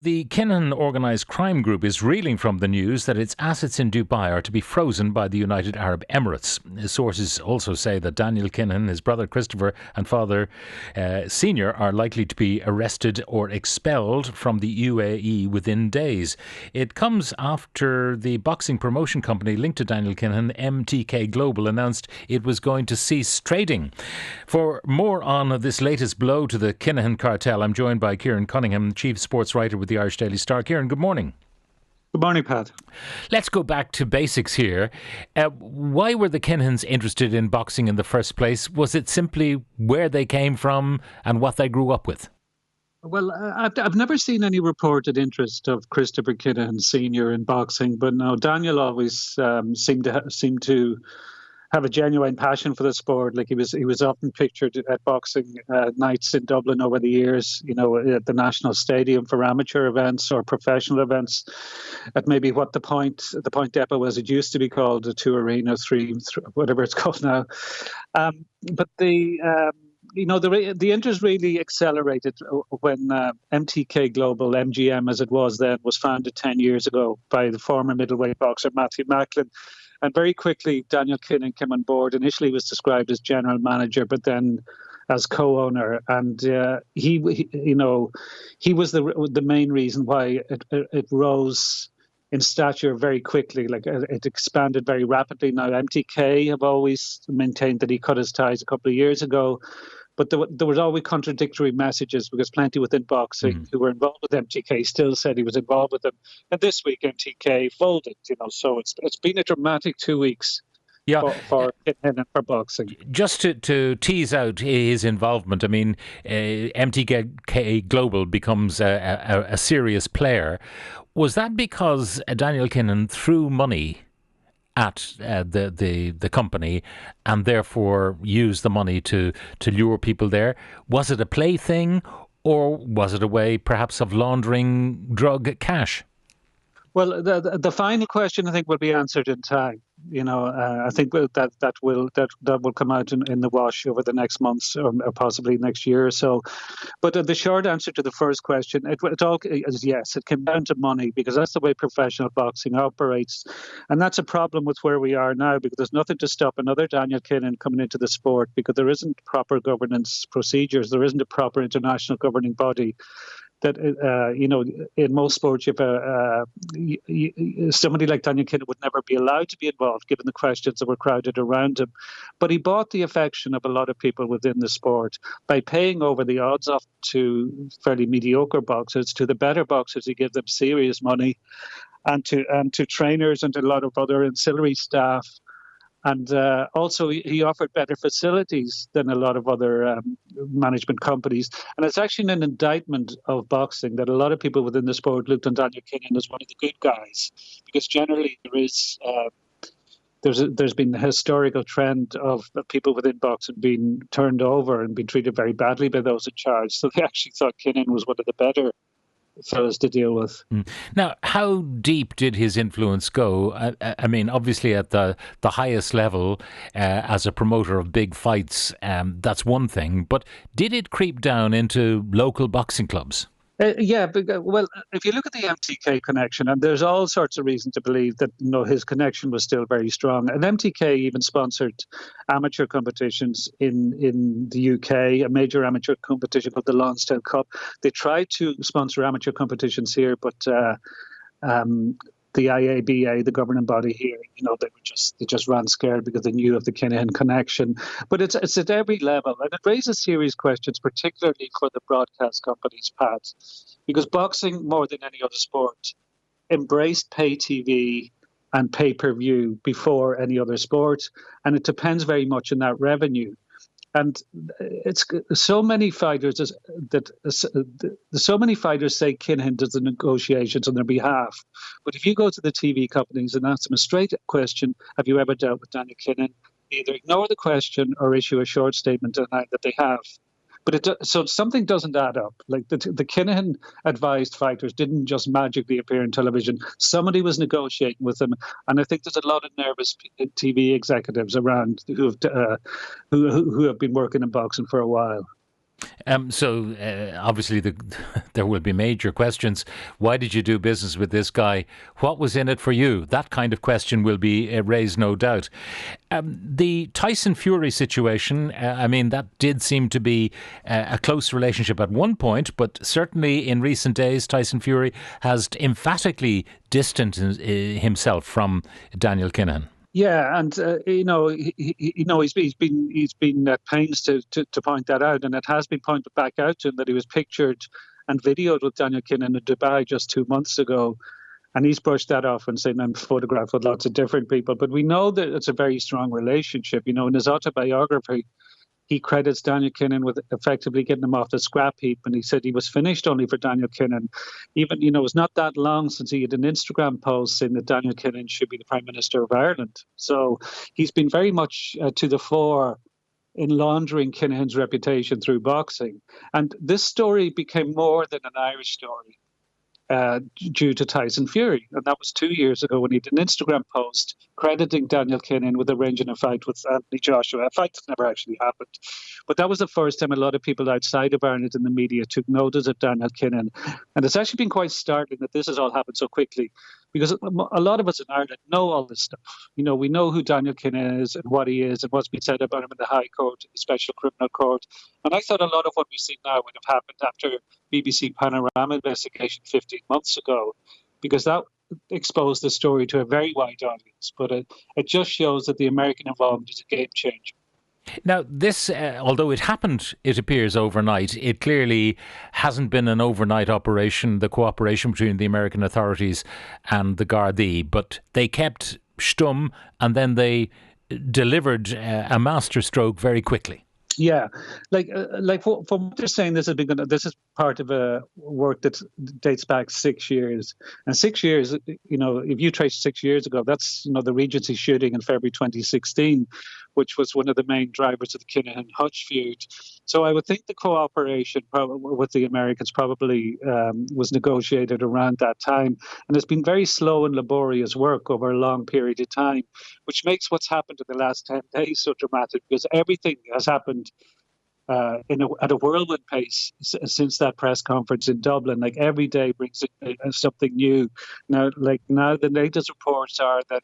The Kinahan organised crime group is reeling from the news that its assets in Dubai are to be frozen by the United Arab Emirates. Sources also say that Daniel Kinahan, his brother Christopher, and father Senior are likely to be arrested or expelled from the UAE within days. It comes after the boxing promotion company linked to Daniel Kinahan, MTK Global, announced it was going to cease trading. For more on this latest blow to the Kinahan cartel, I'm joined by Kieran Cunningham, chief sports writer with the Irish Daily Star. Kieran, good morning. Good morning, Pat. Let's go back to basics here. Why were the Kinahans interested in boxing in the first place? Was it simply where they came from and what they grew up with? Well, I've never seen any reported interest of Christopher Kinahan Senior in boxing, but no, Daniel always seemed to have a genuine passion for the sport. Like he was often pictured at boxing nights in Dublin over the years, at the National Stadium for amateur events or professional events at maybe what the Point Depot, as it used to be called, the Two Arena, three whatever it's called now. But the interest really accelerated when MTK Global, MGM as it was then, was founded 10 years ago by the former middleweight boxer Matthew Macklin. And very quickly, Daniel Kinahan came on board. Initially, he was described as general manager, but then as co-owner. And he was the main reason why it rose in stature very quickly. Like it expanded very rapidly. Now, MTK have always maintained that he cut his ties a couple of years ago. But there was always contradictory messages because plenty within boxing who were involved with MTK still said he was involved with them. And this week MTK folded, so it's been a dramatic 2 weeks for Kinahan and for boxing. Just to tease out his involvement, I mean, MTK Global becomes a serious player. Was that because Daniel Kinahan threw money at the company and therefore use the money to lure people there? Was it a play thing, or was it a way perhaps of laundering drug cash? Well, the final question I think will be answered in time. I think that will come out in the wash over the next months or possibly next year or so. But the short answer to the first question, it all is yes. It came down to money because that's the way professional boxing operates, and that's a problem with where we are now because there's nothing to stop another Daniel Kinahan coming into the sport because there isn't proper governance procedures. There isn't a proper international governing body. That in most sports, somebody like Daniel Kinahan would never be allowed to be involved, given the questions that were crowded around him. But he bought the affection of a lot of people within the sport by paying over the odds off to fairly mediocre boxers. To the better boxers, he gave them serious money, and to trainers and to a lot of other ancillary staff. And also, he offered better facilities than a lot of other management companies. And it's actually an indictment of boxing that a lot of people within the sport looked on Daniel Kinahan as one of the good guys, because generally there's been a historical trend of people within boxing being turned over and being treated very badly by those in charge. So they actually thought Kinahan was one of the better fellas to deal with. Now, how deep did his influence go? I mean, obviously at the highest level, as a promoter of big fights, that's one thing. But did it creep down into local boxing clubs? Well, if you look at the MTK connection, and there's all sorts of reason to believe that his connection was still very strong. And MTK even sponsored amateur competitions in the UK, a major amateur competition called the Lonsdale Cup. They tried to sponsor amateur competitions here, but the IABA, the governing body here, they just ran scared because they knew of the Kinahan connection. But it's at every level, and it raises serious questions, particularly for the broadcast companies, Pat, because boxing, more than any other sport, embraced pay TV and pay-per-view before any other sport, and it depends very much on that revenue. And it's so many fighters say Kinahan does the negotiations on their behalf. But if you go to the TV companies and ask them a straight question, have you ever dealt with Daniel Kinahan? Either ignore the question or issue a short statement denying that they have. So something doesn't add up. Like the Kinahan advised fighters didn't just magically appear on television. Somebody was negotiating with them, and I think there's a lot of nervous TV executives around who have been working in boxing for a while. Obviously, there will be major questions. Why did you do business with this guy? What was in it for you? That kind of question will be raised, no doubt. The Tyson Fury situation, that did seem to be a close relationship at one point, but certainly in recent days, Tyson Fury has emphatically distanced himself from Daniel Kinahan. Yeah, and he's been at pains to point that out, and it has been pointed back out to him that he was pictured and videoed with Daniel Kinahan in Dubai just 2 months ago, and he's brushed that off and saying I'm photographed with lots of different people. But we know that it's a very strong relationship. In his autobiography, he credits Daniel Kinahan with effectively getting him off the scrap heap. And he said he was finished only for Daniel Kinahan. Even, it was not that long since he had an Instagram post saying that Daniel Kinahan should be the Prime Minister of Ireland. So he's been very much to the fore in laundering Kinahan's reputation through boxing. And this story became more than an Irish story. Due to Tyson Fury. And that was 2 years ago when he did an Instagram post crediting Daniel Kinahan with arranging a fight with Anthony Joshua, a fight that never actually happened. But that was the first time a lot of people outside of Ireland in the media took notice of Daniel Kinahan. And it's actually been quite startling that this has all happened so quickly, because a lot of us in Ireland know all this stuff. We know who Daniel Kinahan is and what he is and what's been said about him in the High Court, the Special Criminal Court. And I thought a lot of what we see now would have happened after BBC Panorama investigation 15 months ago, because that exposed the story to a very wide audience. But it just shows that the American involvement is a game changer. Now, this, although it happened, it appears overnight, it clearly hasn't been an overnight operation, the cooperation between the American authorities and the Gardaí, but they kept stum and then they delivered a masterstroke very quickly. Yeah, from what they're saying, this is part of a work that dates back 6 years. And 6 years, if you trace 6 years ago, that's the Regency shooting in February 2016, which was one of the main drivers of the Kinahan-Hutch feud. So I would think the cooperation with the Americans probably was negotiated around that time. And it's been very slow and laborious work over a long period of time, which makes what's happened in the last 10 days so dramatic, because everything has happened at a whirlwind pace since that press conference in Dublin. Like every day brings something new. Now the latest reports are that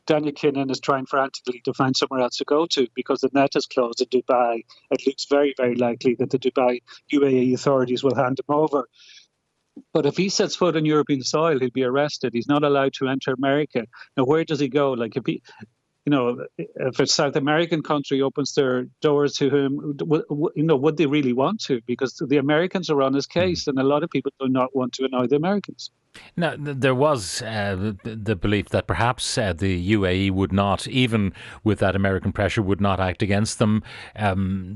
Daniel Kinahan is trying frantically to find somewhere else to go to because the net is closed in Dubai. It looks very, very likely that the Dubai UAE authorities will hand him over. But if he sets foot on European soil, he'll be arrested. He's not allowed to enter America. Now, where does he go? Like if a South American country opens their doors to him, would they really want to? Because the Americans are on his case, and a lot of people do not want to annoy the Americans. Now, there was the belief that perhaps the UAE would not, even with that American pressure, would not act against them.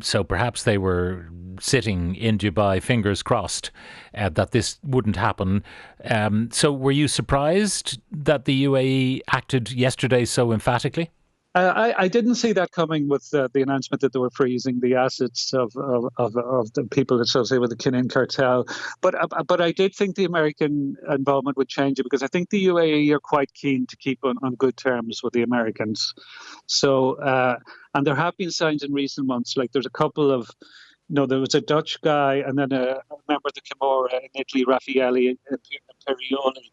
So perhaps they were sitting in Dubai, fingers crossed, that this wouldn't happen. So were you surprised that the UAE acted yesterday so emphatically? I didn't see that coming with the announcement that they were freezing the assets of the people associated with the Kinahan cartel. But I did think the American involvement would change it, because I think the UAE are quite keen to keep on good terms with the Americans. So, and there have been signs in recent months, like there's a couple of, there was a Dutch guy and then a member of the Camorra in Italy, Raffaele Imperioli.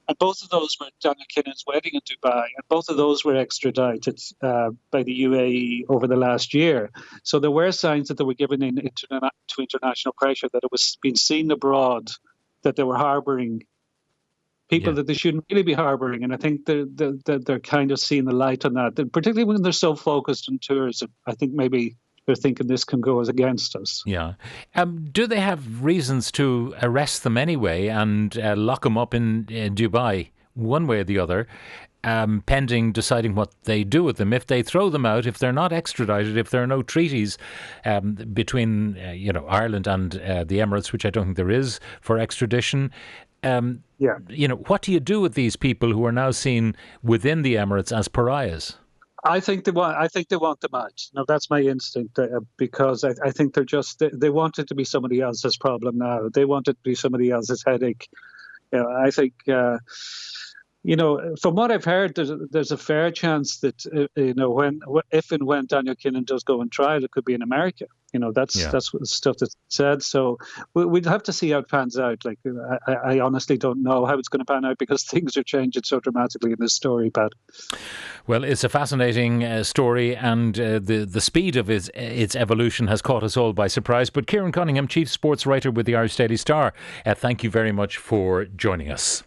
And both of those were at Daniel Kinahan's wedding in Dubai, and both of those were extradited by the UAE over the last year. So there were signs that they were given in to international pressure, that it was being seen abroad that they were harbouring people that they shouldn't really be harbouring. And I think they're kind of seeing the light on that, particularly when they're so focused on tourism. I think maybe they're thinking this can go against us. Yeah. Do they have reasons to arrest them anyway and lock them up in Dubai, one way or the other, pending deciding what they do with them? If they throw them out, if they're not extradited, if there are no treaties between Ireland and the Emirates, which I don't think there is, for extradition, what do you do with these people who are now seen within the Emirates as pariahs? I think they want them out. Now, that's my instinct, because I think they want it to be somebody else's problem now. They want it to be somebody else's headache. I think From what I've heard, there's a fair chance that if and when Daniel Kinahan does go on trial, it could be in America. Yeah. That's what stuff that's said. So we'd have to see how it pans out. Like I honestly don't know how it's going to pan out because things are changing so dramatically in this story, Pat. Well, it's a fascinating story, and the speed of its evolution has caught us all by surprise. But Kieran Cunningham, Chief Sports Writer with the Irish Daily Star, thank you very much for joining us.